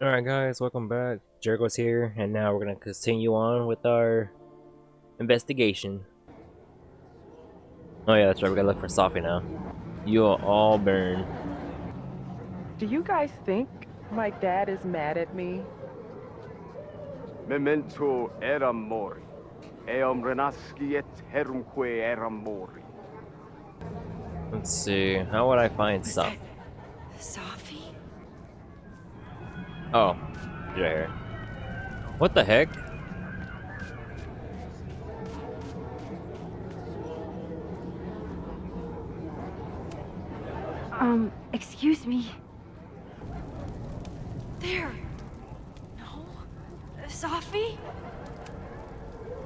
Alright guys, welcome back. Jericho's here, and now we're gonna continue on with our investigation. Oh yeah, that's right, we gotta look for Safi now. You'll all burn. Do you guys think my dad is mad at me? Memento eram mori, eum renasciet herumque eram mori. Let's see, how would I find Was Safi? that Safi? Oh, she's right here. What the heck? Excuse me. There. No. Safi?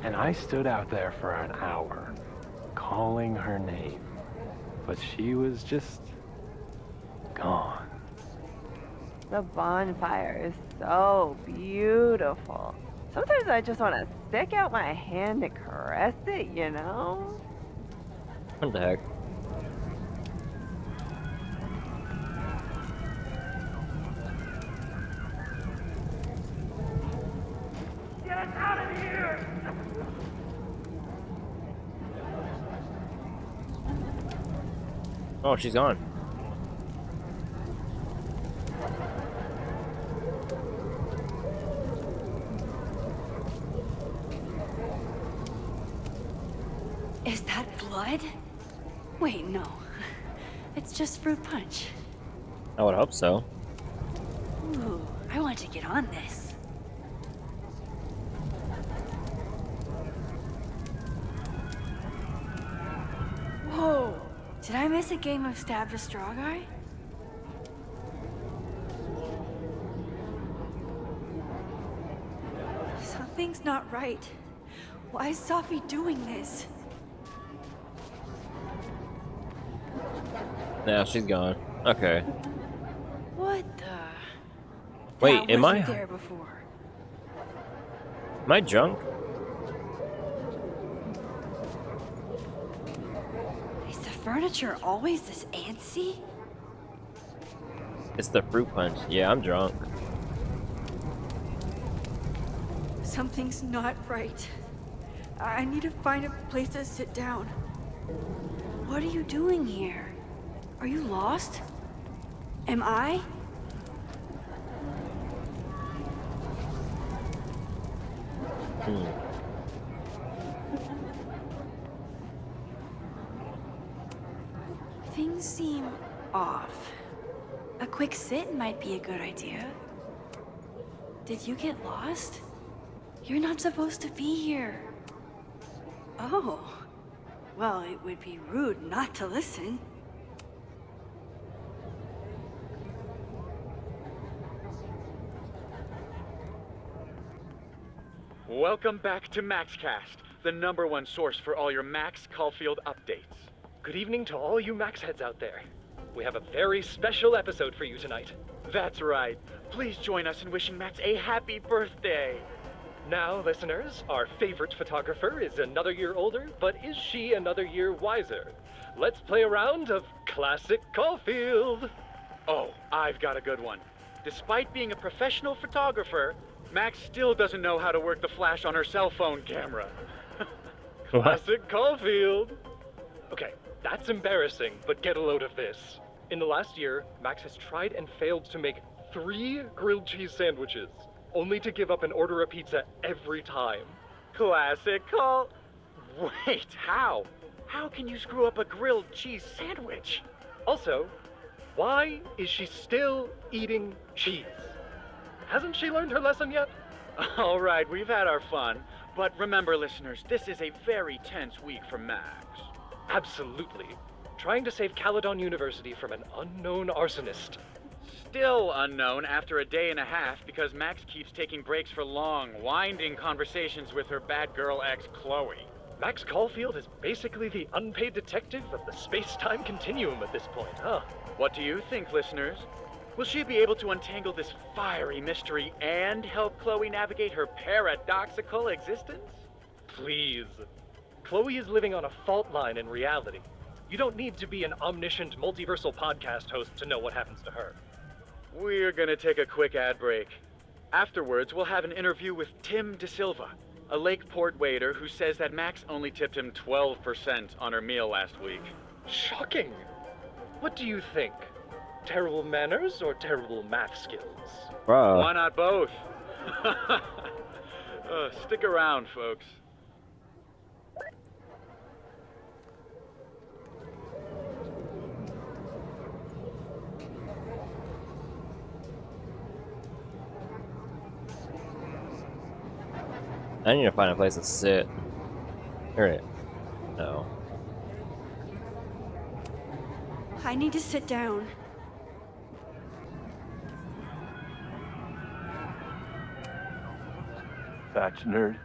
And I stood out there for an hour, calling her name. But she was just gone. The bonfire is so beautiful. Sometimes I just want to stick out my hand and caress it, you know? What the heck? Get out of here! Oh, she's gone. Is that blood? Wait, no. It's just fruit punch. I would hope so. Ooh, I want to get on this. Whoa! Did I miss a game of Stab the Straw Guy? Something's not right. Why is Safi doing this? Yeah, she's gone. Okay. What the? Wait, That am wasn't I there before. drunk? Is the furniture always this antsy? It's the fruit punch. Yeah, I'm drunk. Something's not right. I need to find a place to sit down. What are you doing here? Are you lost? Am I? Hmm. Things seem off. A quick sit might be a good idea. Did you get lost? You're not supposed to be here. Oh. Well, it would be rude not to listen. Welcome back to Maxcast, the #1 source for all your Max Caulfield updates. Good evening to all you Max heads out there. We have a very special episode for you tonight. That's right. Please join us in wishing Max a happy birthday. Now, listeners, our favorite photographer is another year older, but is she another year wiser? Let's play a round of Classic Caulfield. Oh, I've got a good one. Despite being a professional photographer, Max still doesn't know how to work the flash on her cell phone camera. Classic Caulfield. Okay, that's embarrassing, but get a load of this. In the last year, Max has tried and failed to make 3 grilled cheese sandwiches, only to give up and order a pizza every time. Classic call. Wait, how? How can you screw up a grilled cheese sandwich? Also, why is she still eating cheese? Hasn't she learned her lesson yet? All right, we've had our fun. But remember, listeners, this is a very tense week for Max. Absolutely. Trying to save Caledon University from an unknown arsonist. Still unknown after a day and a half because Max keeps taking breaks for long, winding conversations with her bad girl ex, Chloe. Max Caulfield is basically the unpaid detective of the space-time continuum at this point, huh? What do you think, listeners? Will she be able to untangle this fiery mystery and help Chloe navigate her paradoxical existence? Please. Chloe is living on a fault line in reality. You don't need to be an omniscient multiversal podcast host to know what happens to her. We're gonna take a quick ad break. Afterwards, we'll have an interview with Tim DeSilva, a Lakeport waiter who says that Max only tipped him 12% on her meal last week. Shocking! What do you think? Terrible manners or terrible math skills? Bro. Why not both? Stick around, folks. I need to find a place to sit. Alright. No. I need to sit down. Thatch nerd.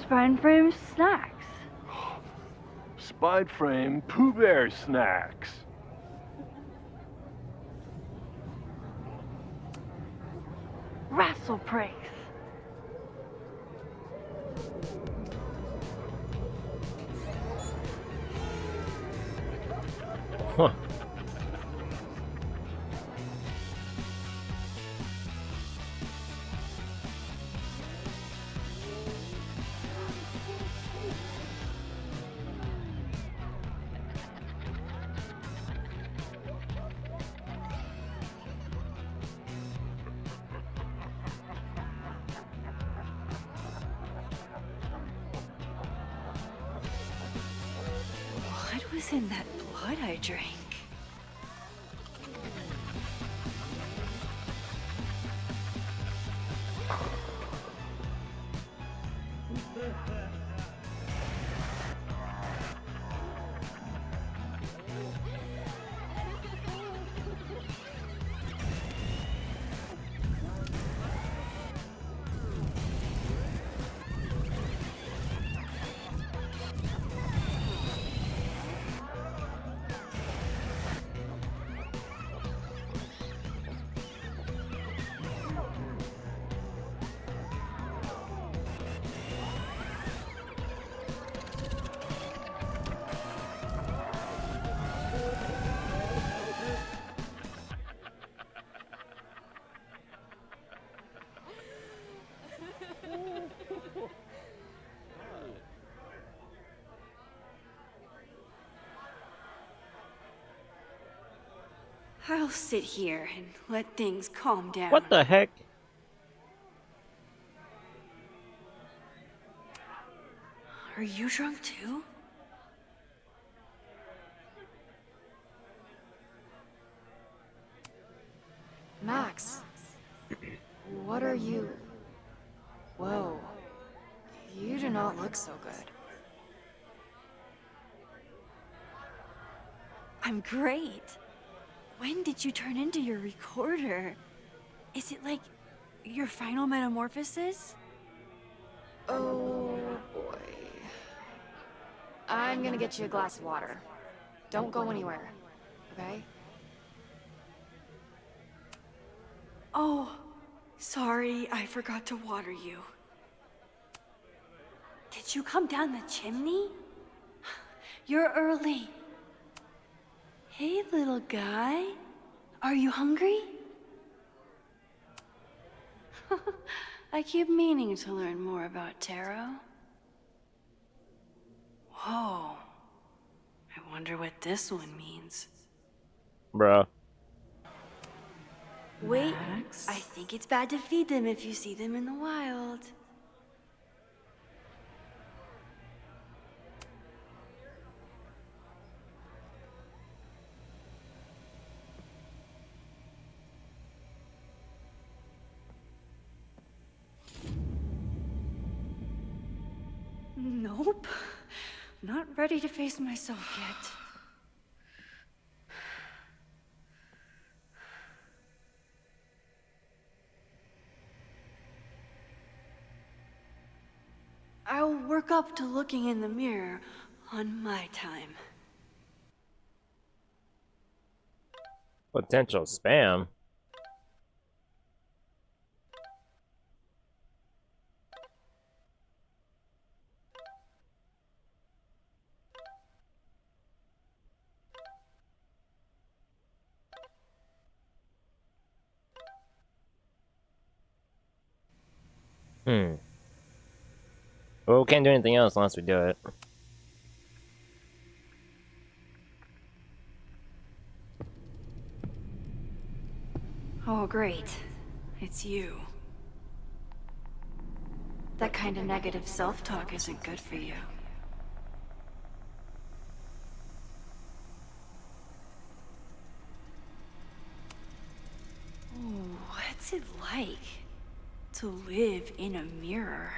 Spine frame snacks. Spide frame Pooh Bear snacks. Wrestle praise. Huh. What was in that blood I drank? I'll sit here and let things calm down. What the heck? Are you drunk too? Max, what are you? Whoa, you do not look so good. I'm great. When did you turn into your recorder? Is it like your final metamorphosis? Oh boy. I'm gonna get you a glass of water. Don't go anywhere, okay? Oh, sorry, I forgot to water you. Did you come down the chimney? You're early. Hey, little guy. Are you hungry? I keep meaning to learn more about tarot. Whoa. I wonder what this one means. Bruh. Wait, I think it's bad to feed them if you see them in the wild. Nope. Not ready to face myself yet. I'll work up to looking in the mirror on my time. Potential spam. Hmm. Well, we can't do anything else unless we do it. Oh, great. It's you. That kind of negative self-talk isn't good for you. Ooh, what's it like to live in a mirror?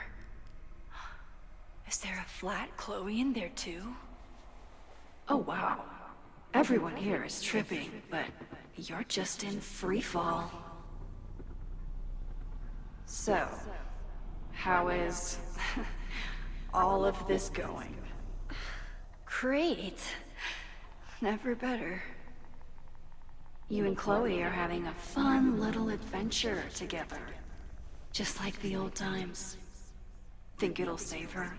Is there a flat Chloe in there too? Oh wow. Everyone here is tripping, but you're just in free fall. So, how is all of this going? Great. Never better. You and Chloe are having a fun little adventure together. Just like the old times. Think it'll save her?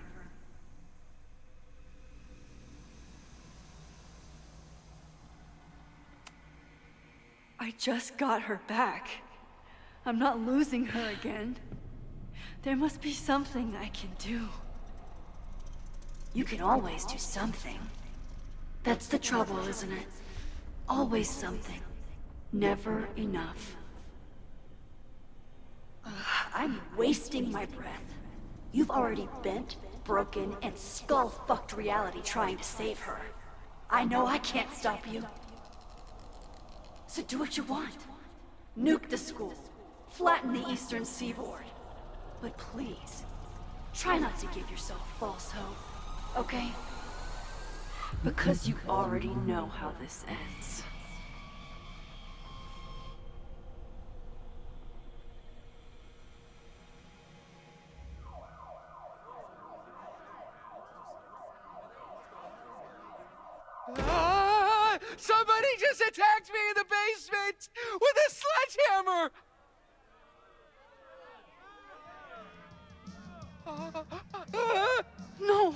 I just got her back. I'm not losing her again. There must be something I can do. You can always do something. That's the trouble, isn't it? Always something. Never enough. I'm wasting my breath. You've already bent, broken, and skull-fucked reality trying to save her. I know I can't stop you. So do what you want. Nuke the school. Flatten the eastern seaboard. But please, try not to give yourself false hope, okay? Because you already know how this ends. Ah! Somebody just attacked me in the basement with a sledgehammer! No!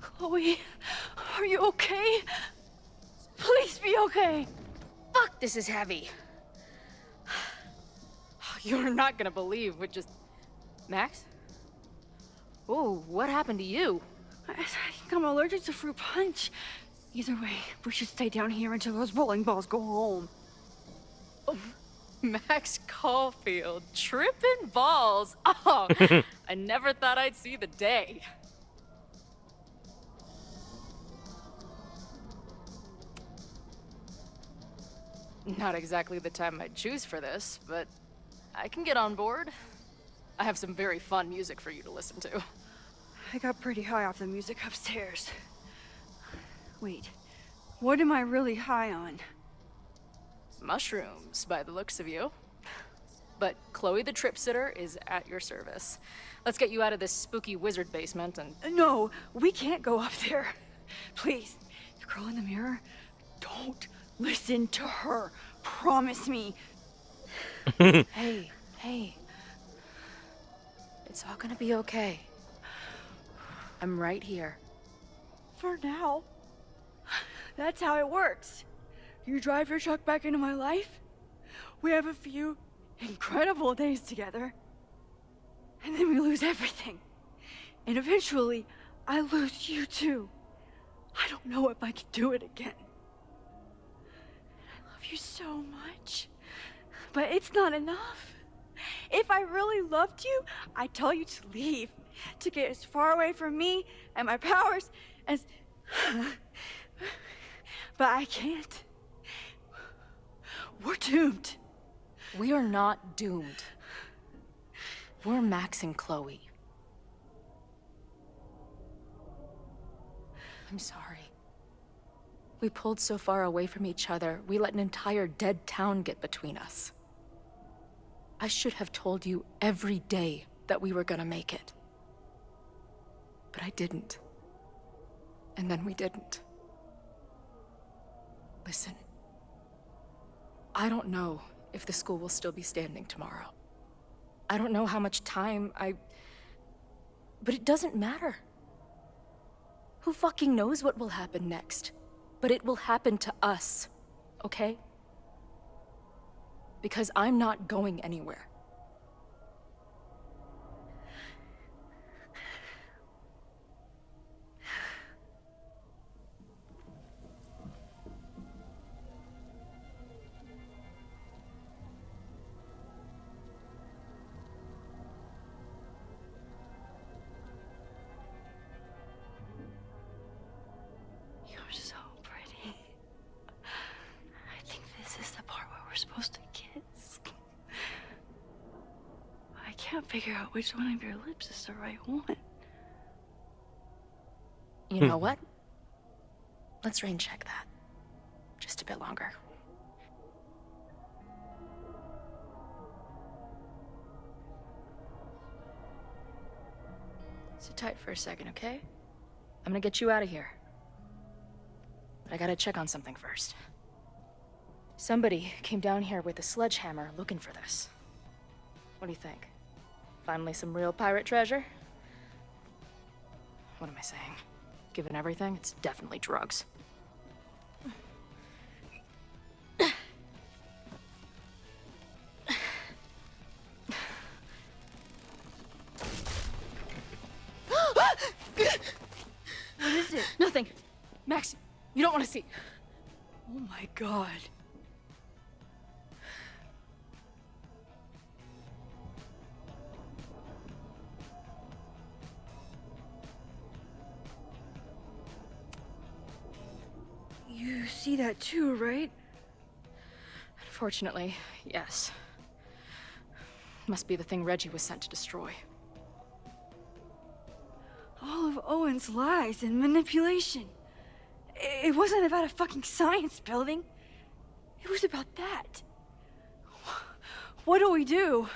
Chloe, are you okay? Please be okay! Fuck, this is heavy. You're not gonna believe what just... Max? Ooh, what happened to you? I think I'm allergic to fruit punch. Either way, we should stay down here until those bowling balls go home. Oh, Max Caulfield, tripping balls. Oh, I never thought I'd see the day. Not exactly the time I'd choose for this, but I can get on board. I have some very fun music for you to listen to. I got pretty high off the music upstairs. Wait, what am I really high on? Mushrooms, by the looks of you. But Chloe the Trip Sitter is at your service. Let's get you out of this spooky wizard basement and... No, we can't go up there. Please, the girl in the mirror, don't listen to her. Promise me. Hey. It's all gonna be okay. I'm right here. For now. That's how it works. You drive your truck back into my life. We have a few incredible days together. And then we lose everything. And eventually, I lose you too. I don't know if I can do it again. I love you so much. But it's not enough. If I really loved you, I'd tell you to leave. To get as far away from me and my powers as... But I can't. We're doomed. We are not doomed. We're Max and Chloe. I'm sorry. We pulled so far away from each other, we let an entire dead town get between us. I should have told you every day that we were gonna make it. But I didn't. And then we didn't. Listen. I don't know if the school will still be standing tomorrow. I don't know how much time But it doesn't matter. Who fucking knows what will happen next? But it will happen to us, okay? Because I'm not going anywhere. You're so pretty. I think this is the part where we're supposed to kiss. I can't figure out which one of your lips is the right one. You know what? Let's rain check that. Just a bit longer. Sit tight for a second, okay? I'm gonna get you out of here. But I gotta check on something first. Somebody came down here with a sledgehammer looking for this. What do you think? Finally some real pirate treasure? What am I saying? Given everything, it's definitely drugs. What is it? Nothing. Max, you don't want to see. Oh my god. You see that too, right? Unfortunately, yes. Must be the thing Reggie was sent to destroy. All of Owen's lies and manipulation. It wasn't about a fucking science building. It was about that. What do we do?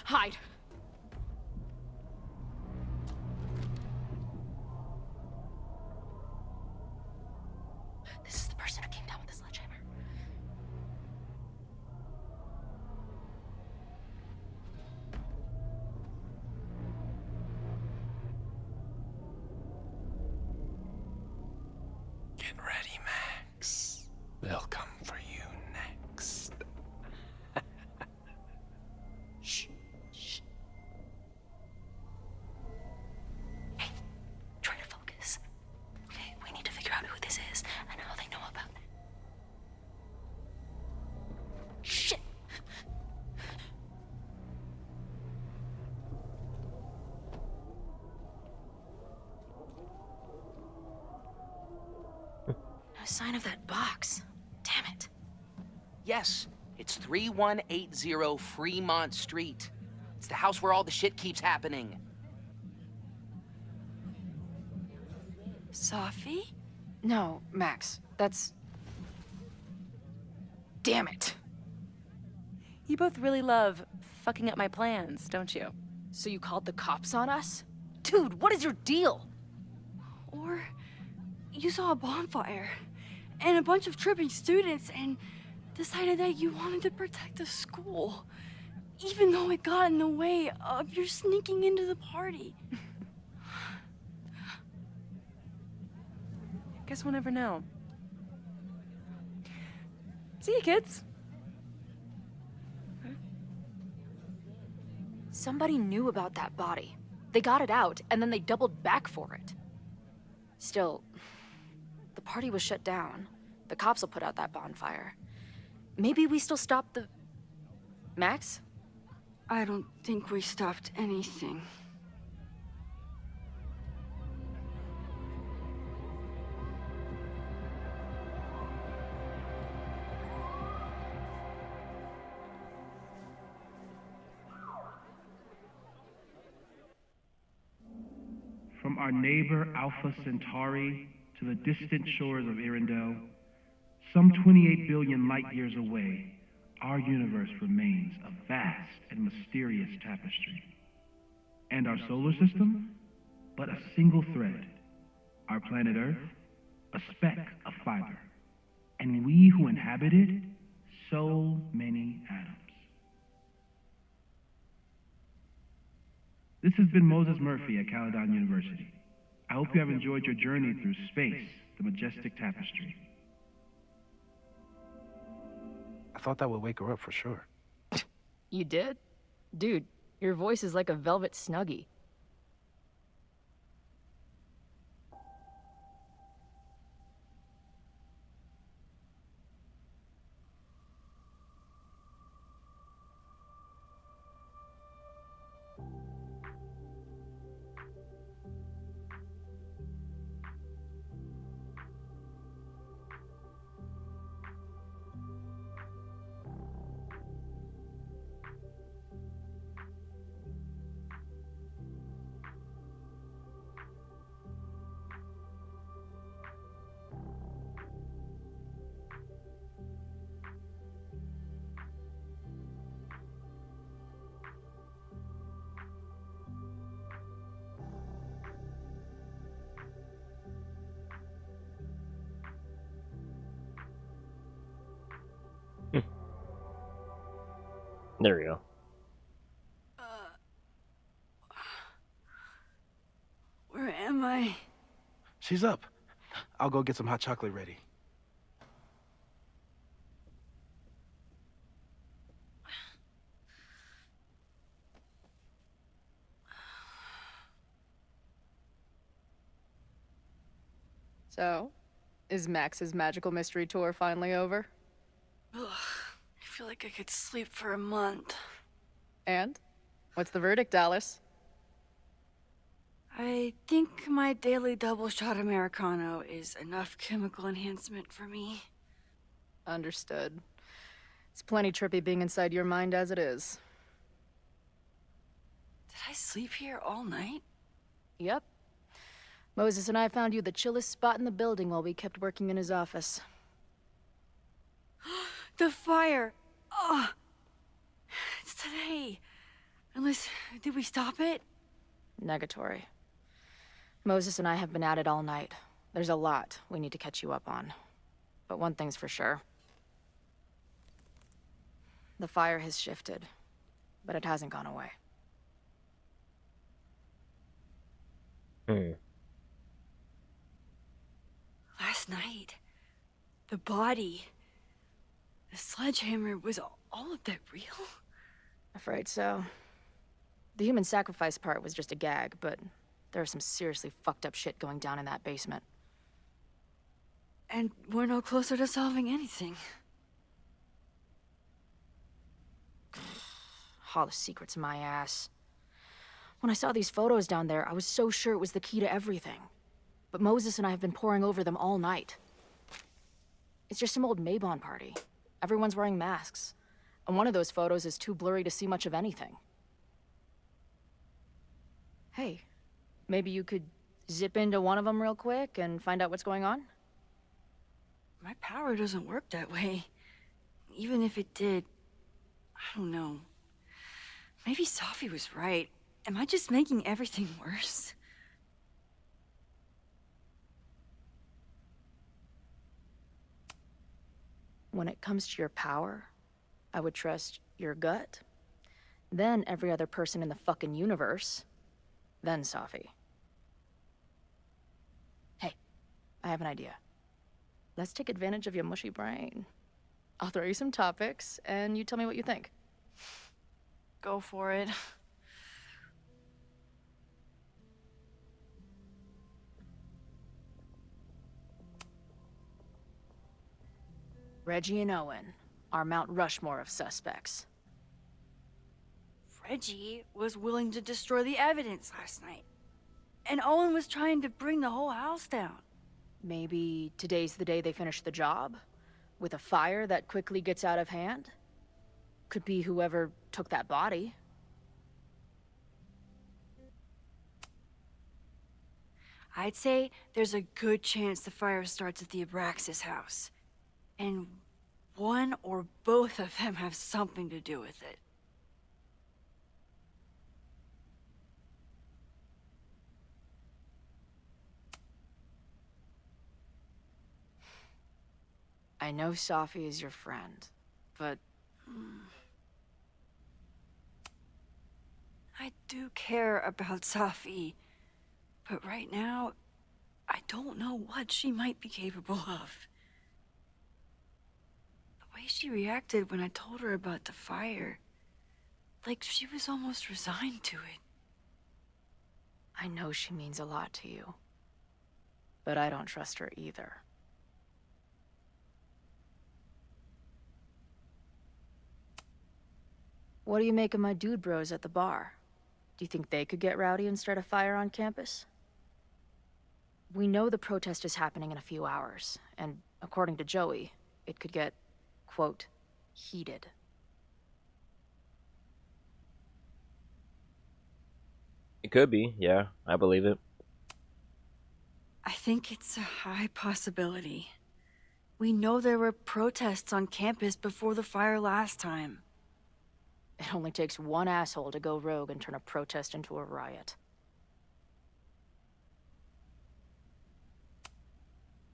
Hide. This is the person who came down with the sledgehammer. Get ready, Max. They'll come for you next. Shh. Shh. Hey, try to focus. Okay, we need to figure out who this is and how they know about it. Shit! No sign of that box. Damn it. Yes, it's 3180 Fremont Street. It's the house where all the shit keeps happening. Safi? No, Max, that's... Damn it. You both really love fucking up my plans, don't you? So you called the cops on us? Dude, what is your deal? Or you saw a bonfire and a bunch of tripping students and decided that you wanted to protect the school, even though it got in the way of your sneaking into the party. Guess we'll never know. See you, kids. Somebody knew about that body. They got it out, and then they doubled back for it. Still, the party was shut down. The cops will put out that bonfire. Maybe we still stop the... Max? I don't think we stopped anything. From our neighbor Alpha Centauri to the distant shores of Arendelle, some 28 billion light years away, our universe remains a vast and mysterious tapestry. And our solar system, but a single thread. Our planet Earth, a speck of fiber. And we who inhabit it, so many atoms. This has been Moses Murphy at Caledon University. I hope you have enjoyed your journey through space, the majestic tapestry. I thought that would wake her up for sure. You did? Dude, your voice is like a velvet snuggie. There we go. Where am I? She's up. I'll go get some hot chocolate ready. So, is Max's magical mystery tour finally over? Ugh, I feel like I could sleep for a month. And? What's the verdict, Dallas? I think my daily double shot Americano is enough chemical enhancement for me. Understood. It's plenty trippy being inside your mind as it is. Did I sleep here all night? Yep. Moses and I found you the chillest spot in the building while we kept working in his office. The fire! Oh! It's today. Unless, did we stop it? Negatory. Moses and I have been at it all night. There's a lot we need to catch you up on. But one thing's for sure. The fire has shifted, but it hasn't gone away. Last night, the body, the sledgehammer, was all of that real? Afraid so. The human sacrifice part was just a gag, but there's some seriously fucked up shit going down in that basement. And we're no closer to solving anything. All the secrets, my ass. When I saw these photos down there, I was so sure it was the key to everything. But Moses and I have been poring over them all night. It's just some old Mabon party. Everyone's wearing masks. And one of those photos is too blurry to see much of anything. Hey, maybe you could zip into one of them real quick and find out what's going on? My power doesn't work that way. Even if it did, I don't know. Maybe Safi was right. Am I just making everything worse? When it comes to your power, I would trust your gut, then every other person in the fucking universe, then Safi. Hey, I have an idea. Let's take advantage of your mushy brain. I'll throw you some topics, and you tell me what you think. Go for it. Reggie and Owen are Mount Rushmore of suspects. Reggie was willing to destroy the evidence last night. And Owen was trying to bring the whole house down. Maybe today's the day they finish the job? With a fire that quickly gets out of hand? Could be whoever took that body. I'd say there's a good chance the fire starts at the Abraxas House. And one or both of them have something to do with it. I know Safi is your friend, but... I do care about Safi, but right now, I don't know what she might be capable of. The way way she reacted when I told her about the fire. Like she was almost resigned to it. I know she means a lot to you. But I don't trust her either. What do you make of my dude bros at the bar? Do you think they could get rowdy and start a fire on campus? We know the protest is happening in a few hours, and according to Joey, it could get, quote, heated. It could be, yeah, I believe it. I think it's a high possibility. We know there were protests on campus before the fire last time. It only takes one asshole to go rogue and turn a protest into a riot.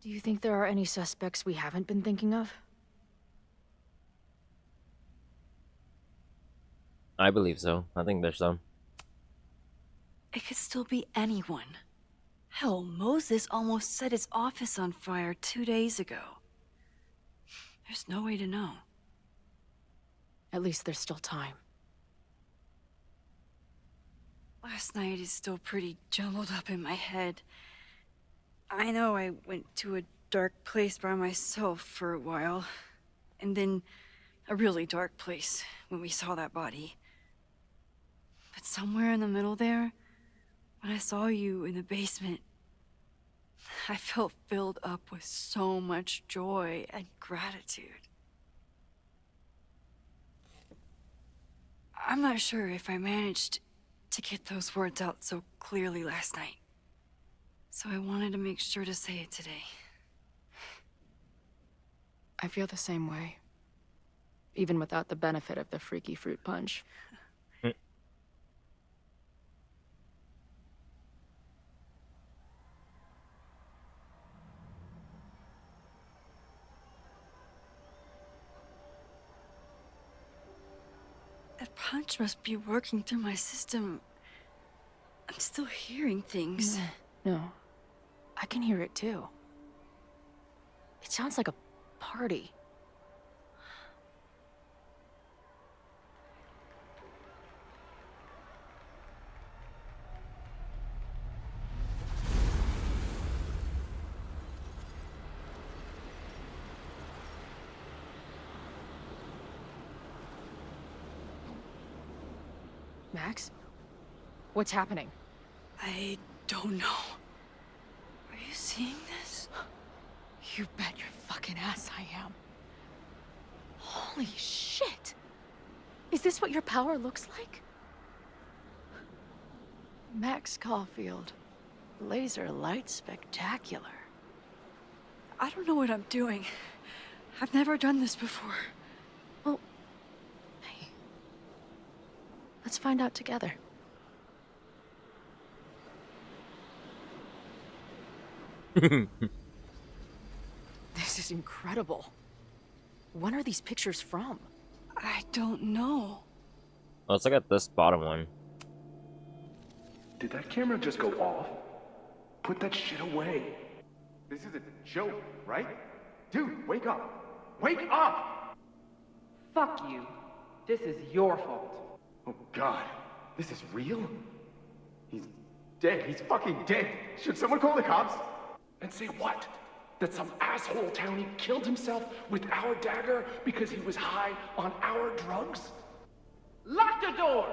Do you think there are any suspects we haven't been thinking of? I believe so. I think there's some. It could still be anyone. Hell, Moses almost set his office on fire 2 days ago. There's no way to know. At least there's still time. Last night is still pretty jumbled up in my head. I know I went to a dark place by myself for a while. And then a really dark place when we saw that body. But somewhere in the middle there, when I saw you in the basement, I felt filled up with so much joy and gratitude. I'm not sure if I managed to get those words out so clearly last night. So I wanted to make sure to say it today. I feel the same way. Even without the benefit of the freaky fruit punch. That punch must be working through my system. I'm still hearing things. No. I can hear it too. It sounds like a party. Max? What's happening? I don't know. Are you seeing this? You bet your fucking ass I am. Holy shit! Is this what your power looks like? Max Caulfield. Laser light spectacular. I don't know what I'm doing. I've never done this before. Well, hey. Let's find out together. This is incredible. When are these pictures from? I don't know. Let's look at this bottom one. Did that camera just go off? Put that shit away. This is a joke, right? Dude, wake up! Wake up! Fuck you. This is your fault. Oh god, this is real? He's dead. He's fucking dead. Should someone call the cops? And say what? That some asshole townie killed himself with our dagger because he was high on our drugs? Lock the door!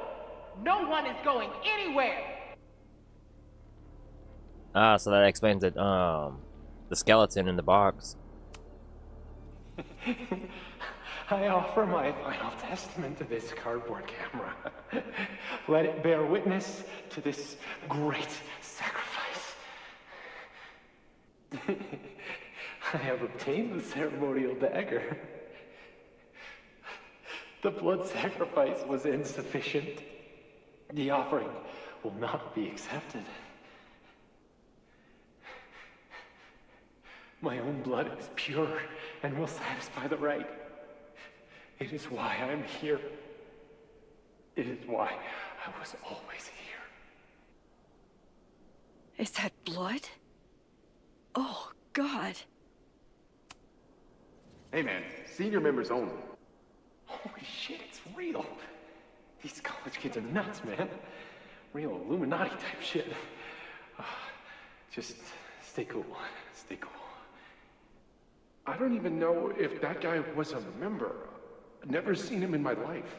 No one is going anywhere! Ah, so that explains it. The skeleton in the box. I offer my final testament to this cardboard camera. Let it bear witness to this great sacrifice. I have obtained the ceremonial dagger. The blood sacrifice was insufficient. The offering will not be accepted. My own blood is pure and will satisfy the rite. It is why I'm here. It is why I was always here. Is that blood? Oh, God. Hey man, senior members only. Holy shit, it's real. These college kids are nuts, man. Real Illuminati type shit. Just stay cool. Stay cool. I don't even know if that guy was a member. Never seen him in my life.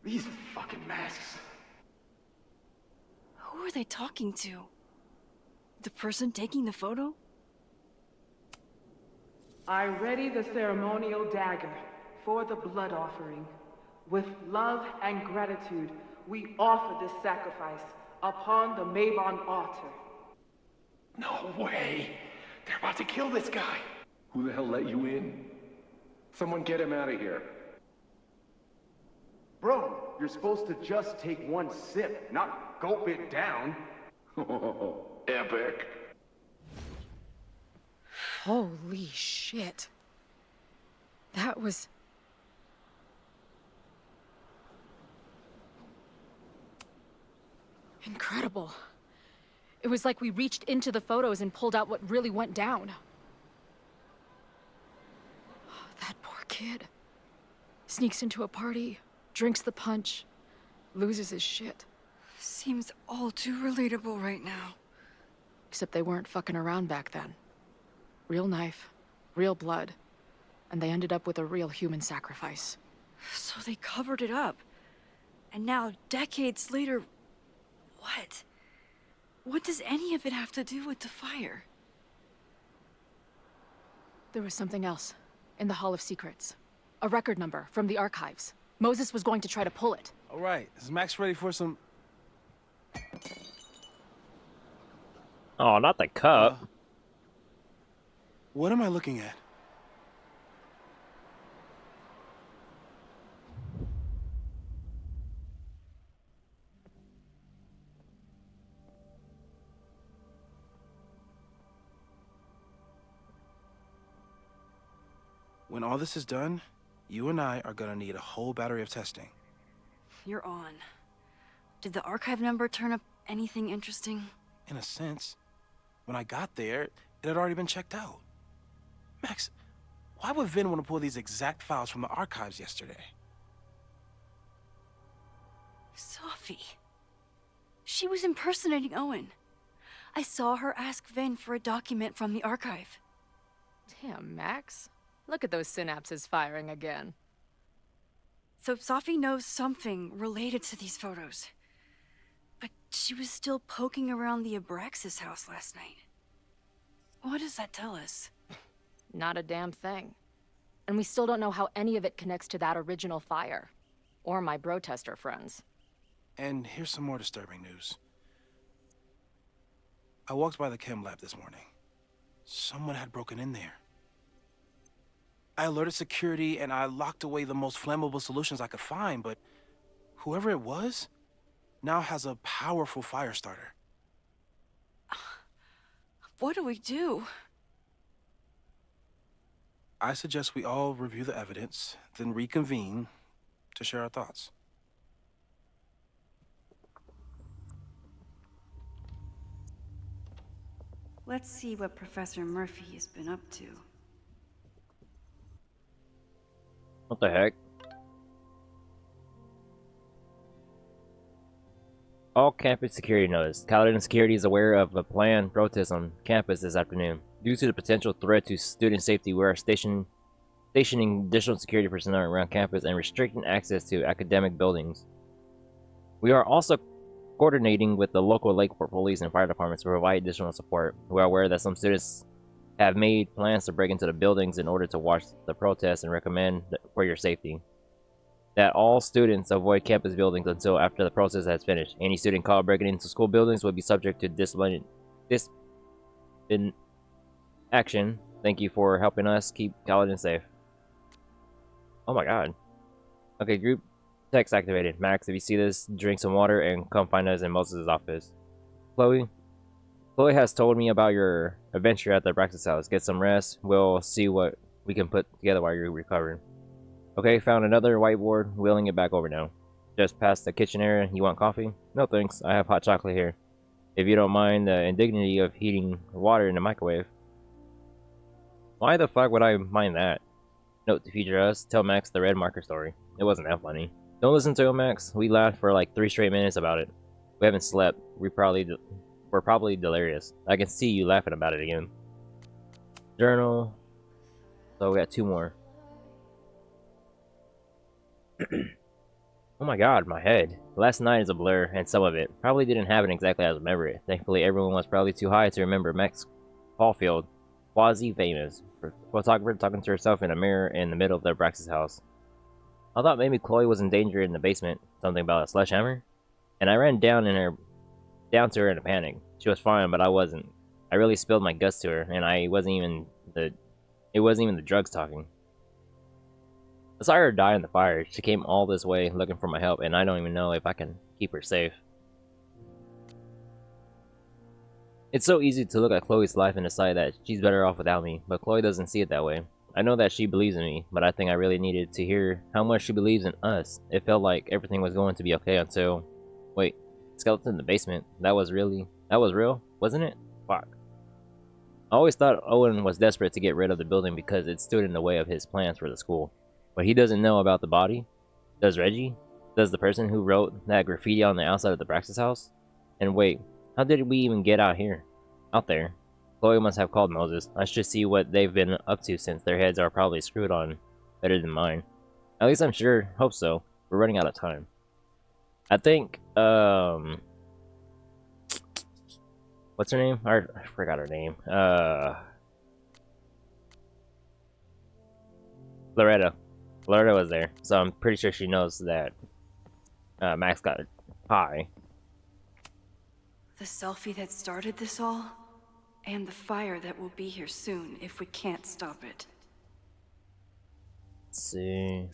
These fucking masks. Who are they talking to? The person taking the photo? I ready the ceremonial dagger for the blood offering. With love and gratitude, we offer this sacrifice upon the Mabon altar. No way. They're about to kill this guy. Who the hell let you in? Someone get him out of here. Bro, you're supposed to just take one sip, not gulp it down. Epic. Holy shit. That was... incredible. It was like we reached into the photos and pulled out what really went down. That poor kid. Sneaks into a party, drinks the punch, loses his shit. Seems all too relatable right now. Except they weren't fucking around back then. Real knife, real blood, and they ended up with a real human sacrifice. So they covered it up. And now, decades later, what? What does any of it have to do with the fire? There was something else. In the Hall of Secrets. A record number from the archives. Moses was going to try to pull it. All right, is Max ready for some... Oh, not the cup. What am I looking at? When all this is done, you and I are gonna need a whole battery of testing. You're on. Did the archive number turn up anything interesting? In a sense. When I got there, it had already been checked out. Max, why would Vin want to pull these exact files from the archives yesterday? Safi. She was impersonating Owen. I saw her ask Vin for a document from the archive. Damn, Max. Look at those synapses firing again. So Safi knows something related to these photos. But she was still poking around the Abraxas house last night. What does that tell us? Not a damn thing. And we still don't know how any of it connects to that original fire. Or my bro-tester friends. And here's some more disturbing news. I walked by the chem lab this morning. Someone had broken in there. I alerted security and I locked away the most flammable solutions I could find, but whoever it was now has a powerful fire starter. What do we do? I suggest we all review the evidence, then reconvene to share our thoughts. Let's see what Professor Murphy has been up to. What the heck? All campus security notice. Paladin Security is aware of a planned protest on campus this afternoon. Due to the potential threat to student safety, we are stationing additional security personnel around campus and restricting access to academic buildings. We are also coordinating with the local Lakeport police and fire departments to provide additional support. We are aware that some students have made plans to break into the buildings in order to watch the protests and recommend for your safety that all students avoid campus buildings until after the protest has finished. Any student caught breaking into school buildings will be subject to discipline action. Thank you for helping us keep Paladin safe. Oh my god. Okay, group text activated. Max, if you see this, drink some water and come find us in Moses' office. Chloe has told me about your adventure at the Abraxas House. Get some rest. We'll see what we can put together while you're recovering. Okay, found another whiteboard. Wheeling it back over now. Just past the kitchen area. You want coffee? No thanks. I have hot chocolate here. If you don't mind the indignity of heating water in the microwave. Why the fuck would I mind that? Note to future us, tell Max the red marker story. It wasn't that funny. Don't listen to him, Max. We laughed for like 3 straight minutes about it. We haven't slept. We're probably delirious. I can see you laughing about it again. Journal. So we got 2 more. Oh my god, my head. Last night is a blur, and some of it probably didn't happen exactly as I remember it. Thankfully, everyone was probably too high to remember Max Caulfield, quasi-famous photographer talking to herself in a mirror in the middle of the Abraxas house. I thought maybe Chloe was in danger in the basement, something about a sledgehammer, and I ran down to her in a panic. She was fine, but I wasn't. I really spilled my guts to her, and it wasn't even the drugs talking. I saw her die in the fire. She came all this way looking for my help, and I don't even know if I can keep her safe. It's so easy to look at Chloe's life and decide that she's better off without me, but Chloe doesn't see it that way. I know that she believes in me, but I think I really needed to hear how much she believes in us. It felt like everything was going to be okay until... Wait, skeleton in the basement. That was real, wasn't it? Fuck. I always thought Owen was desperate to get rid of the building because it stood in the way of his plans for the school. But he doesn't know about the body? Does Reggie? Does the person who wrote that graffiti on the outside of the Abraxas house? And wait, how did we even get out there? Chloe must have called Moses. I should see what they've been up to since their heads are probably screwed on better than mine. At least I'm sure, hope so. We're running out of time. I think, what's her name? I forgot her name. Loretta. Loretta was there, so I'm pretty sure she knows that Max got high. The selfie that started this all, and the fire that will be here soon if we can't stop it. Let's see.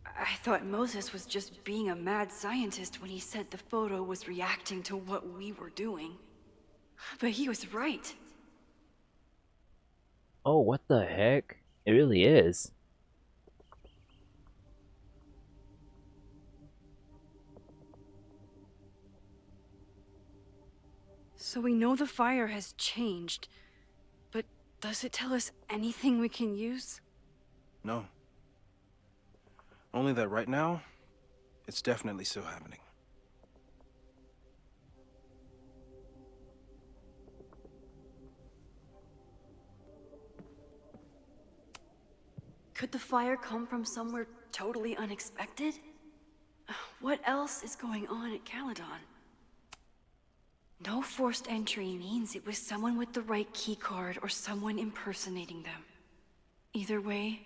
I thought Moses was just being a mad scientist when he said the photo was reacting to what we were doing. But he was right. Oh, what the heck? It really is. So we know the fire has changed, but does it tell us anything we can use? No. Only that right now, it's definitely still happening. Could the fire come from somewhere totally unexpected? What else is going on at Caledon? No forced entry means it was someone with the right keycard or someone impersonating them. Either way,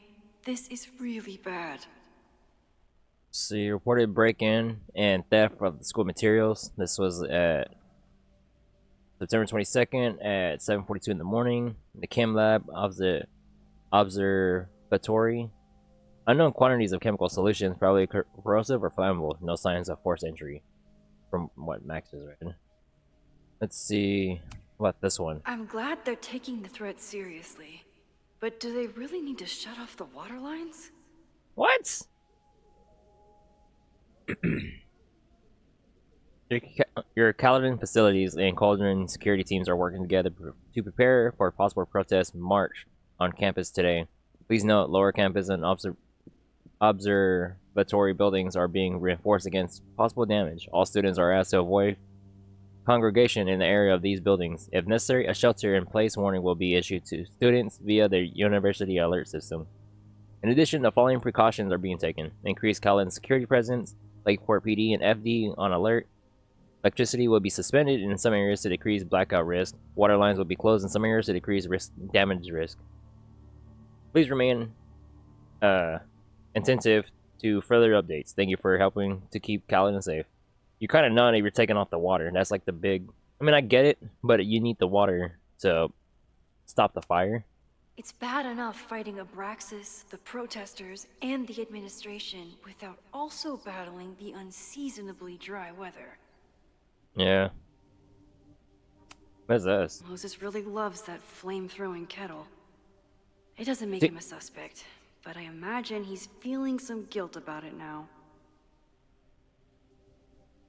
this is really bad. See, reported break-in and theft of the school materials. This was at September 22nd at 7:42 in the morning. The chem lab observatory. Unknown quantities of chemical solutions, probably corrosive or flammable. No signs of forced entry, from what Max has read. Let's see what this one. I'm glad they're taking the threat seriously, but do they really need to shut off the water lines? What? Your Caledon facilities and Cauldron security teams are working together to prepare for a possible protest march on campus today. Please note, lower campus and observatory buildings are being reinforced against possible damage. All students are asked to avoid congregation in the area of these buildings. If necessary, a shelter-in-place warning will be issued to students via the university alert system. In addition, the following precautions are being taken. Increased Caledon security presence, Lakeport PD and FD on alert. Electricity will be suspended in some areas to decrease blackout risk. Water lines will be closed in some areas to decrease damage risk. Please remain attentive to further updates. Thank you for helping to keep Caledon safe. You're kind of not if you're taking off the water. That's like the big... I mean, I get it, but you need the water to stop the fire. It's bad enough fighting Abraxas, the protesters, and the administration without also battling the unseasonably dry weather. Yeah. What is this? Moses really loves that flame-throwing kettle. It doesn't make him a suspect, but I imagine he's feeling some guilt about it now.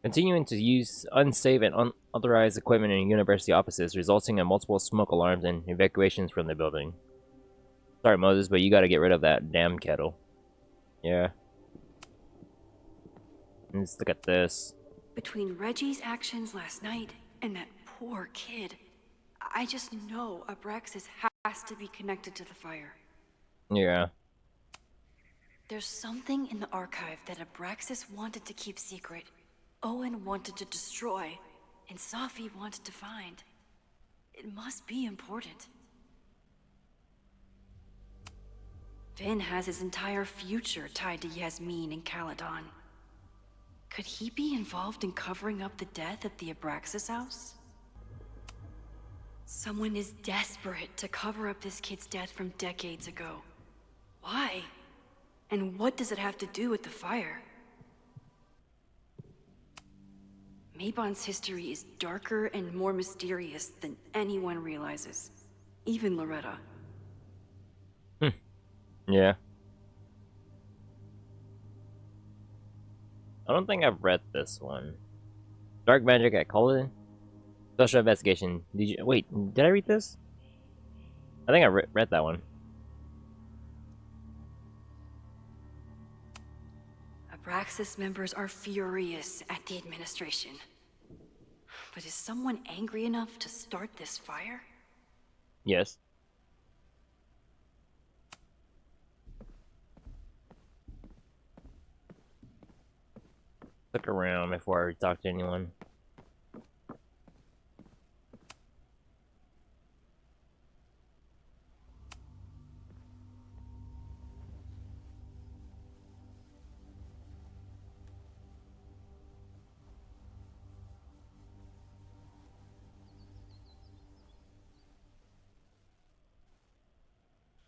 Continuing to use unsafe and unauthorized equipment in university offices, resulting in multiple smoke alarms and evacuations from the building. Sorry, Moses, but you gotta get rid of that damn kettle. Yeah. Let's look at this. Between Reggie's actions last night and that poor kid, I just know Abraxas has to be connected to the fire. Yeah. There's something in the archive that Abraxas wanted to keep secret, Owen wanted to destroy, and Safi wanted to find. It must be important. Finn has his entire future tied to Yasmin and Caledon. Could he be involved in covering up the death at the Abraxas House? Someone is desperate to cover up this kid's death from decades ago. Why? And what does it have to do with the fire? Mabon's history is darker and more mysterious than anyone realizes. Even Loretta. Yeah. I don't think I've read this one. Dark Magic at Cullen? Special Investigation. Did you wait, did I read this? I think I read that one. Abraxas members are furious at the administration. But is someone angry enough to start this fire? Yes. Look around before I talk to anyone.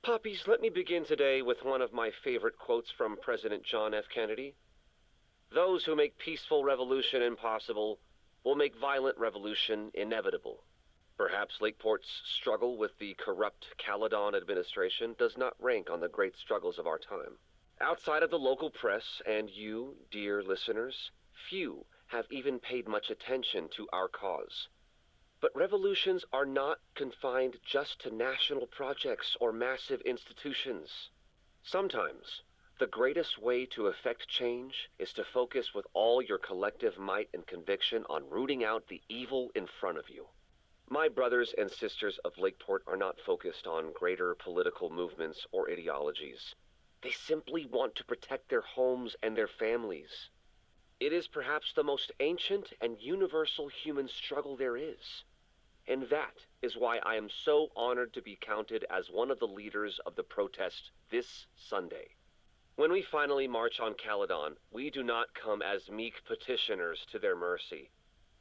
Puppies, let me begin today with one of my favorite quotes from President John F. Kennedy. Those who make peaceful revolution impossible will make violent revolution inevitable. Perhaps Lakeport's struggle with the corrupt Caledon administration does not rank on the great struggles of our time. Outside of the local press and you, dear listeners, few have even paid much attention to our cause. But revolutions are not confined just to national projects or massive institutions. Sometimes, the greatest way to effect change is to focus with all your collective might and conviction on rooting out the evil in front of you. My brothers and sisters of Lakeport are not focused on greater political movements or ideologies. They simply want to protect their homes and their families. It is perhaps the most ancient and universal human struggle there is. And that is why I am so honored to be counted as one of the leaders of the protest this Sunday. When we finally march on Caledon, we do not come as meek petitioners to their mercy.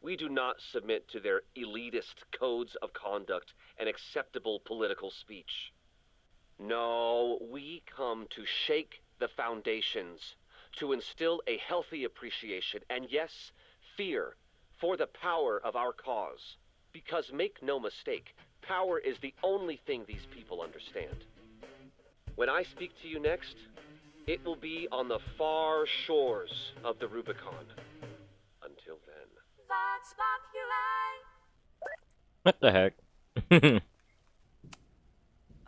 We do not submit to their elitist codes of conduct and acceptable political speech. No, we come to shake the foundations, to instill a healthy appreciation and, yes, fear for the power of our cause. Because make no mistake, power is the only thing these people understand. When I speak to you next, it will be on the far shores of the Rubicon. Until then. What the heck?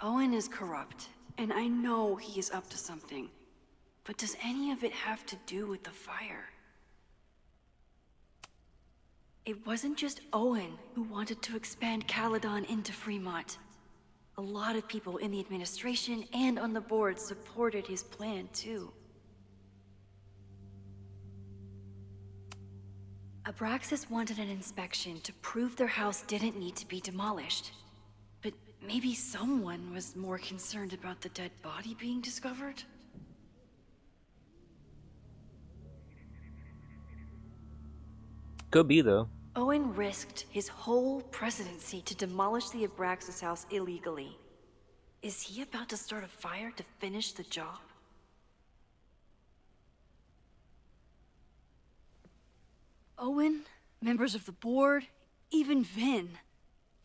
Owen is corrupt, and I know he is up to something. But does any of it have to do with the fire? It wasn't just Owen who wanted to expand Caledon into Fremont. A lot of people in the administration and on the board supported his plan, too. Abraxas wanted an inspection to prove their house didn't need to be demolished. But maybe someone was more concerned about the dead body being discovered? Could be, though. Owen risked his whole presidency to demolish the Abraxas House illegally. Is he about to start a fire to finish the job? Owen, members of the board, even Vin.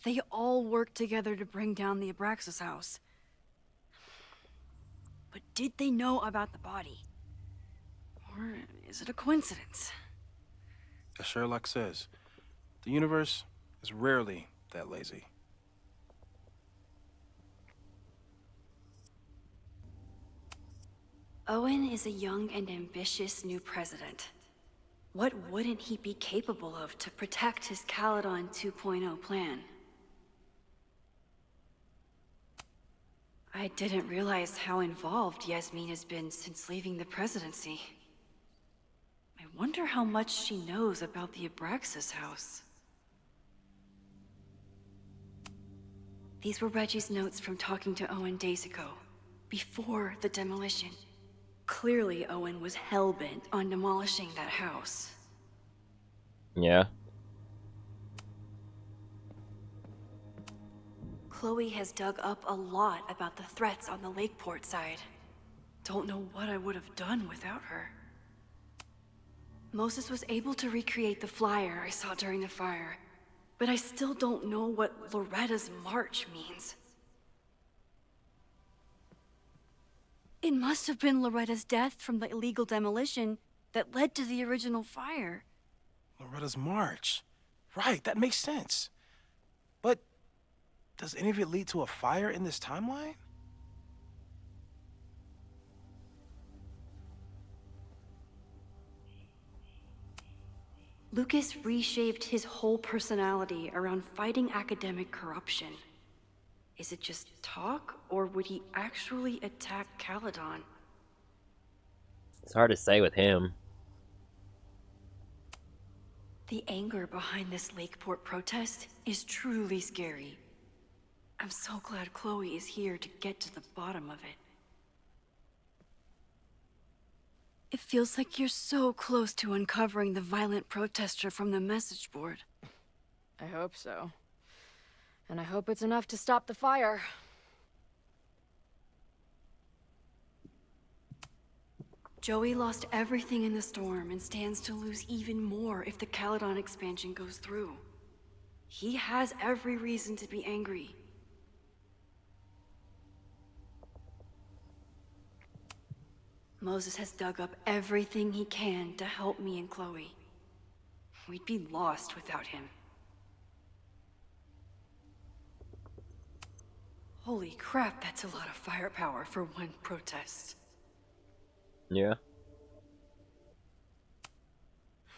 They all worked together to bring down the Abraxas House. But did they know about the body? Or is it a coincidence? As Sherlock says, the universe is rarely that lazy. Owen is a young and ambitious new president. What wouldn't he be capable of to protect his Caledon 2.0 plan? I didn't realize how involved Yasmin has been since leaving the presidency. I wonder how much she knows about the Abraxas House. These were Reggie's notes from talking to Owen days ago, before the demolition. Clearly, Owen was hell-bent on demolishing that house. Yeah. Chloe has dug up a lot about the threats on the Lakeport side. Don't know what I would have done without her. Moses was able to recreate the flyer I saw during the fire, but I still don't know what Loretta's march means. It must have been Loretta's death from the illegal demolition that led to the original fire. Loretta's march. Right, that makes sense. But does any of it lead to a fire in this timeline? Lucas reshaped his whole personality around fighting academic corruption. Is it just talk, or would he actually attack Caledon? It's hard to say with him. The anger behind this Lakeport protest is truly scary. I'm so glad Chloe is here to get to the bottom of it. It feels like you're so close to uncovering the violent protester from the message board. I hope so. And I hope it's enough to stop the fire. Joey lost everything in the storm and stands to lose even more if the Caledon expansion goes through. He has every reason to be angry. Moses has dug up everything he can to help me and Chloe. We'd be lost without him. Holy crap, that's a lot of firepower for one protest. Yeah.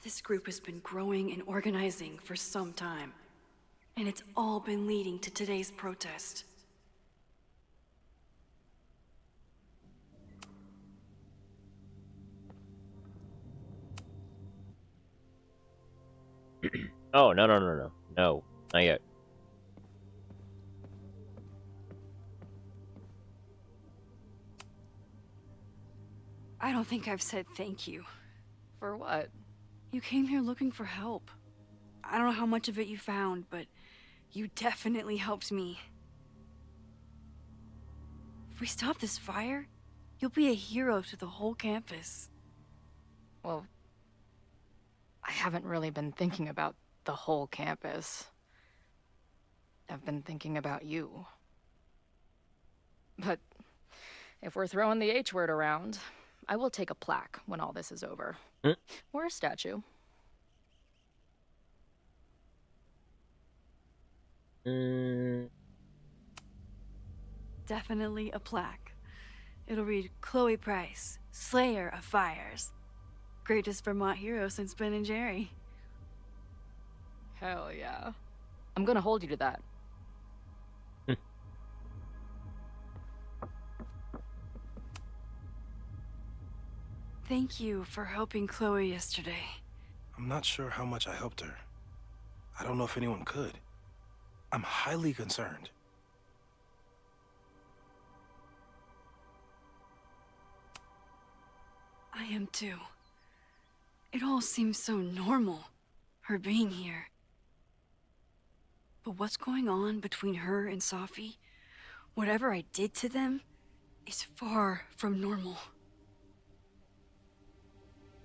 This group has been growing and organizing for some time, and it's all been leading to today's protest. Oh, no, no, no, no. No, not yet. I don't think I've said thank you. For what? You came here looking for help. I don't know how much of it you found, but you definitely helped me. If we stop this fire, you'll be a hero to the whole campus. Well, I haven't really been thinking about the whole campus. I've been thinking about you. But if we're throwing the H word around, I will take a plaque when all this is over. Or a statue. Definitely a plaque. It'll read Chloe Price, Slayer of Fires. Greatest Vermont hero since Ben and Jerry. Hell yeah. I'm gonna hold you to that. Thank you for helping Chloe yesterday. I'm not sure how much I helped her. I don't know if anyone could. I'm highly concerned. I am too. It all seems so normal, her being here. But what's going on between her and Safi, whatever I did to them, is far from normal.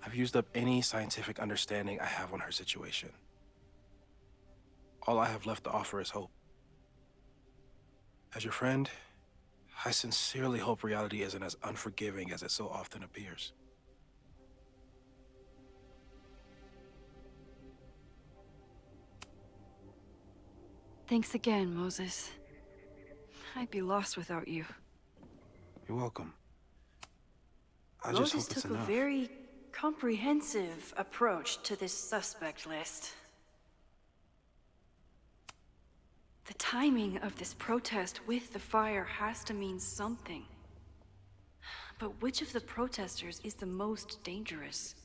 I've used up any scientific understanding I have on her situation. All I have left to offer is hope. As your friend, I sincerely hope reality isn't as unforgiving as it so often appears. Thanks again, Moses. I'd be lost without you. You're welcome. I just Moses hope it's took a enough. very comprehensive approach to this suspect list. The timing of this protest with the fire has to mean something. But which of the protesters is the most dangerous?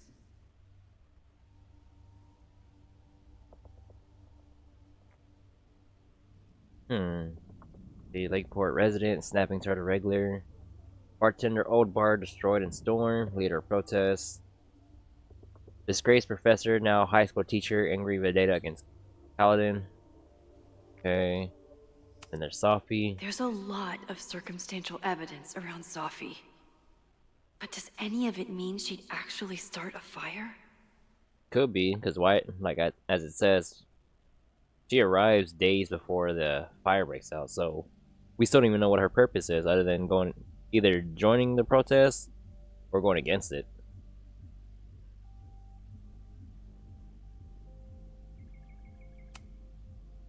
The Lakeport resident snapping toward a regular. Bartender old bar destroyed in storm. Leader of protests. Disgraced professor, now high school teacher, angry vendetta against Paladin. Okay. And there's Safi. There's a lot of circumstantial evidence around Safi. But does any of it mean she'd actually start a fire? Could be, because why? Like as it says, she arrives days before the fire breaks out. So we still don't even know what her purpose is, other than going either joining the protest or going against it.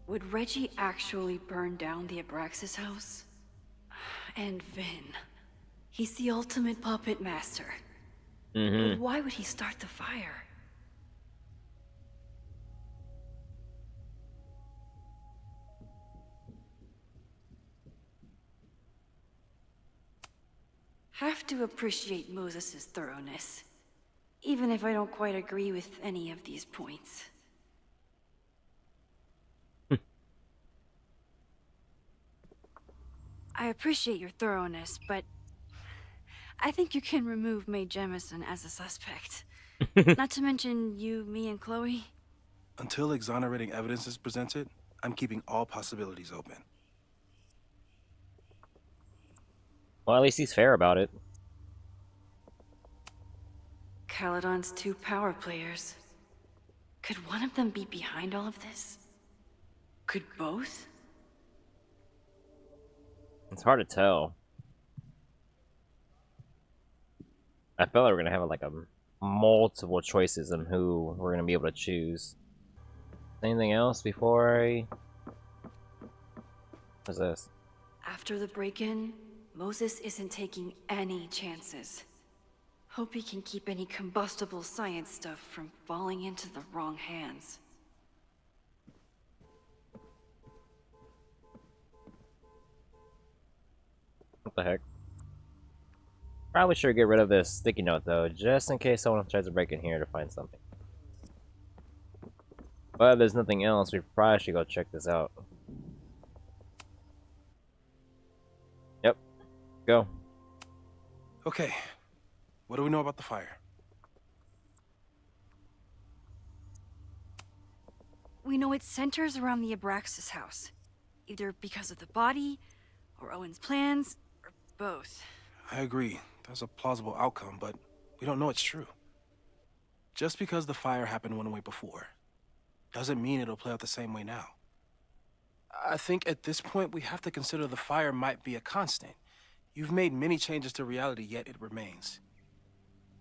Would Reggie actually burn down the Abraxas House? And Vin. He's the ultimate puppet master. But why would he start the fire? Have to appreciate Moses' thoroughness, even if I don't quite agree with any of these points. I appreciate your thoroughness, but I think you can remove Mae Jemison as a suspect. Not to mention you, me, and Chloe. Until exonerating evidence is presented, I'm keeping all possibilities open. Well, at least he's fair about it. Caledon's two power players. Could one of them be behind all of this? Could both? It's hard to tell. I feel like we're gonna have like a multiple choices on who we're gonna be able to choose. Anything else before I? What's this? After the break-in, Moses isn't taking any chances. Hope he can keep any combustible science stuff from falling into the wrong hands. What the heck? Probably should get rid of this sticky note though, just in case someone tries to break in here to find something. But if there's nothing else, we probably should go check this out. Yep. Go. Okay. What do we know about the fire? We know it centers around the Abraxas House. Either because of the body, or Owen's plans, or both. I agree. That's a plausible outcome, but we don't know it's true. Just because the fire happened one way before, doesn't mean it'll play out the same way now. I think at this point we have to consider the fire might be a constant. You've made many changes to reality, yet it remains.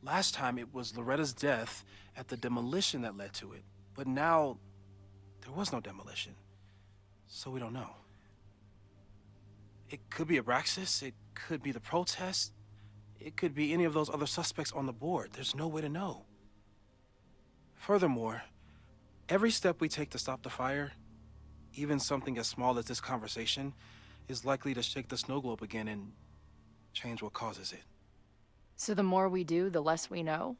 Last time it was Loretta's death at the demolition that led to it, but now there was no demolition, so we don't know. It could be Abraxas, it could be the protest, it could be any of those other suspects on the board. There's no way to know. Furthermore, every step we take to stop the fire, even something as small as this conversation, is likely to shake the snow globe again and change what causes it. So the more we do, the less we know?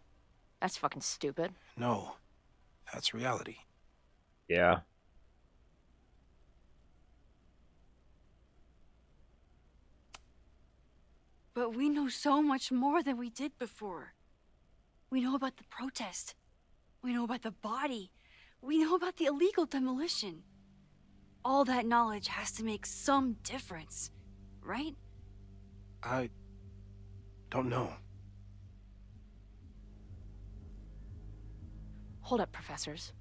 That's fucking stupid. No, that's reality. Yeah. But we know so much more than we did before. We know about the protest. We know about the body. We know about the illegal demolition. All that knowledge has to make some difference, right? I don't know. Hold up, professors.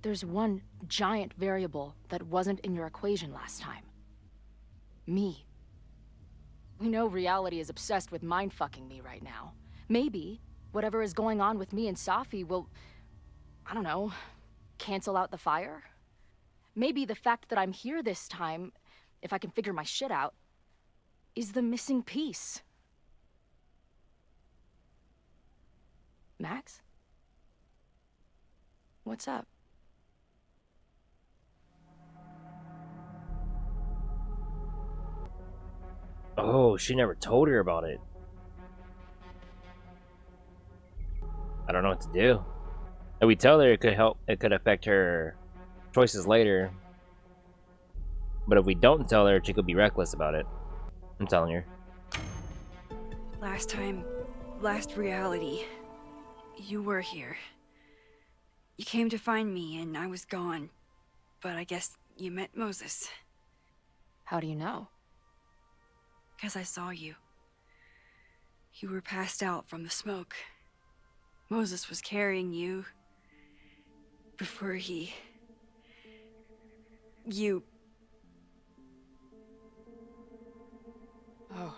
There's one giant variable that wasn't in your equation last time. Me. We know reality is obsessed with mind-fucking me right now. Maybe whatever is going on with me and Safi will, I don't know, cancel out the fire? Maybe the fact that I'm here this time, if I can figure my shit out, is the missing piece. Max? What's up? Oh, she never told her about it. I don't know what to do. If we tell her, it could affect her choices later. But if we don't tell her, she could be reckless about it. I'm telling her. Last reality, you were here. You came to find me and I was gone, but I guess you met Moses. How do you know? 'Cause I saw you. You were passed out from the smoke. Moses was carrying you before you... Oh.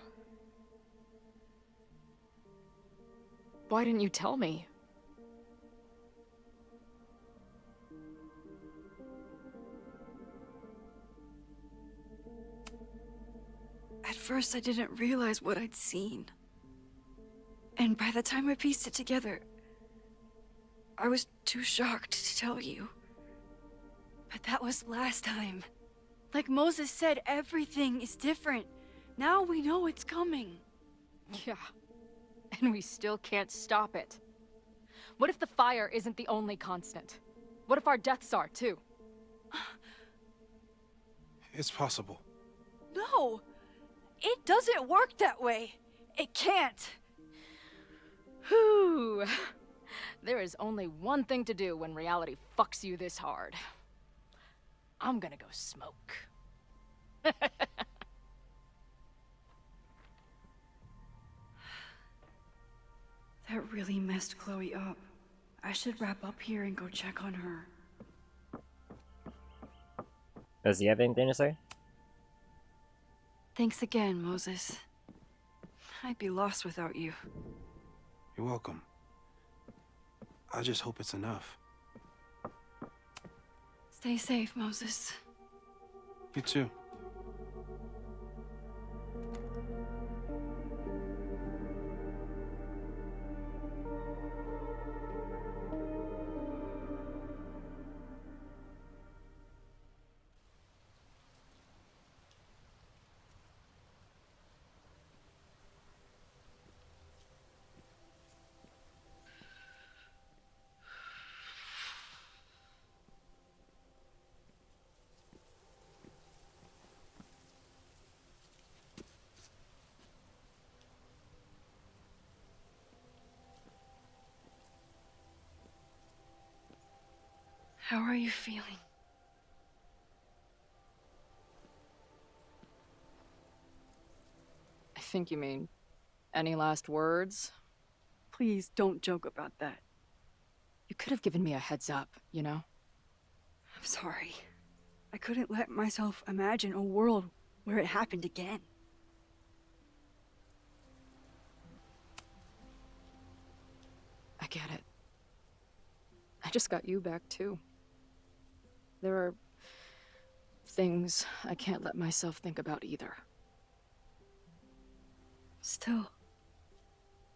Why didn't you tell me? At first, I didn't realize what I'd seen. And by the time I pieced it together, I was too shocked to tell you. But that was last time. Like Moses said, everything is different. Now we know it's coming. Yeah. And we still can't stop it. What if the fire isn't the only constant? What if our deaths are, too? It's possible. No! It doesn't work that way. It can't. Whew. There is only one thing to do when reality fucks you this hard. I'm gonna go smoke. That really messed Chloe up. I should wrap up here and go check on her. Does he have anything to say? Thanks again, Moses. I'd be lost without you. You're welcome. I just hope it's enough. Stay safe, Moses. You too. How are you feeling? I think you mean, any last words? Please don't joke about that. You could have given me a heads up, you know? I'm sorry. I couldn't let myself imagine a world where it happened again. I get it. I just got you back, too. There are things I can't let myself think about either. Still,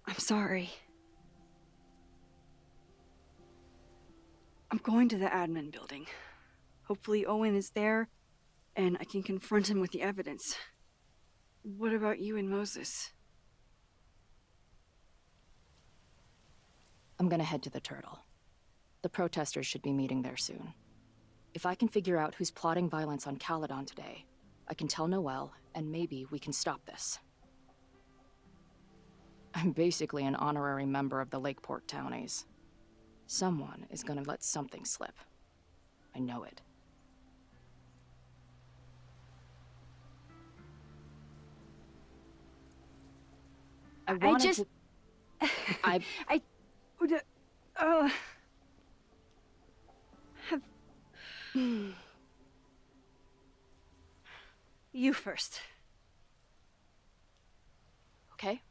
I'm sorry. I'm going to the admin building. Hopefully Owen is there, and I can confront him with the evidence. What about you and Moses? I'm gonna head to the Turtle. The protesters should be meeting there soon. If I can figure out who's plotting violence on Caledon today, I can tell Noelle, and maybe we can stop this. I'm basically an honorary member of the Lakeport Townies. Someone is gonna let something slip. I know it. You first. Okay?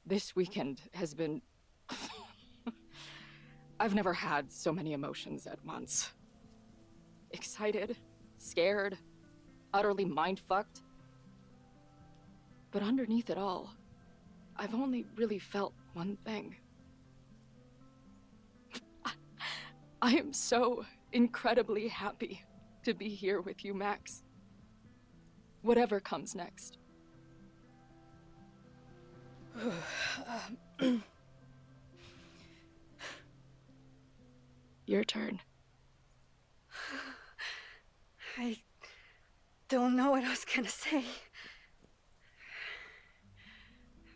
This weekend has been... I've never had so many emotions at once. Excited, scared, utterly mind-fucked. But underneath it all, I've only really felt one thing. I am so incredibly happy to be here with you, Max. Whatever comes next. Your turn. I don't know what I was gonna say.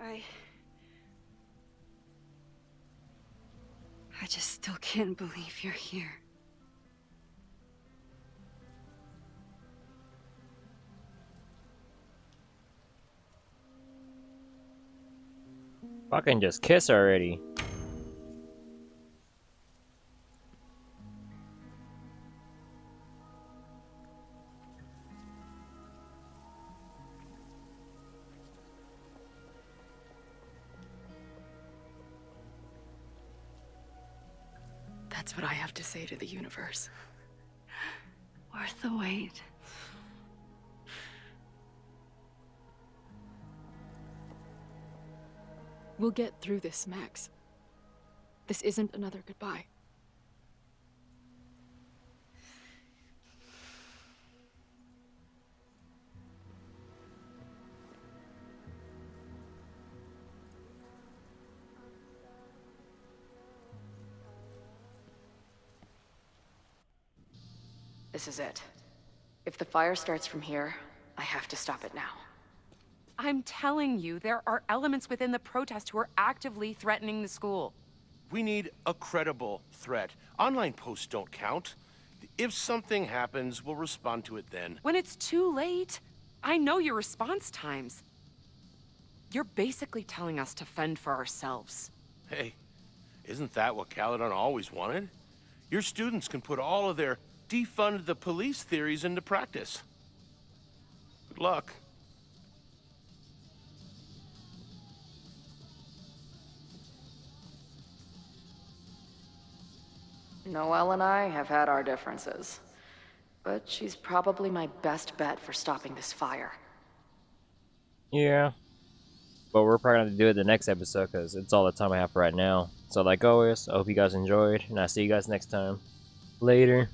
I just still can't believe you're here. Fucking just kiss already. That's what I have to say to the universe. Worth the wait. We'll get through this, Max. This isn't another goodbye. This is it. If the fire starts from here, I have to stop it now. I'm telling you, there are elements within the protest who are actively threatening the school. We need a credible threat. Online posts don't count. If something happens, we'll respond to it then. When it's too late, I know your response times. You're basically telling us to fend for ourselves. Hey, isn't that what Caledon always wanted? Your students can put all of their defund the police theories into practice. Good luck. Noelle and I have had our differences, but she's probably my best bet for stopping this fire. Yeah. But we're probably going to do it the next episode because it's all the time I have for right now. So like always, I hope you guys enjoyed, and I'll see you guys next time. Later.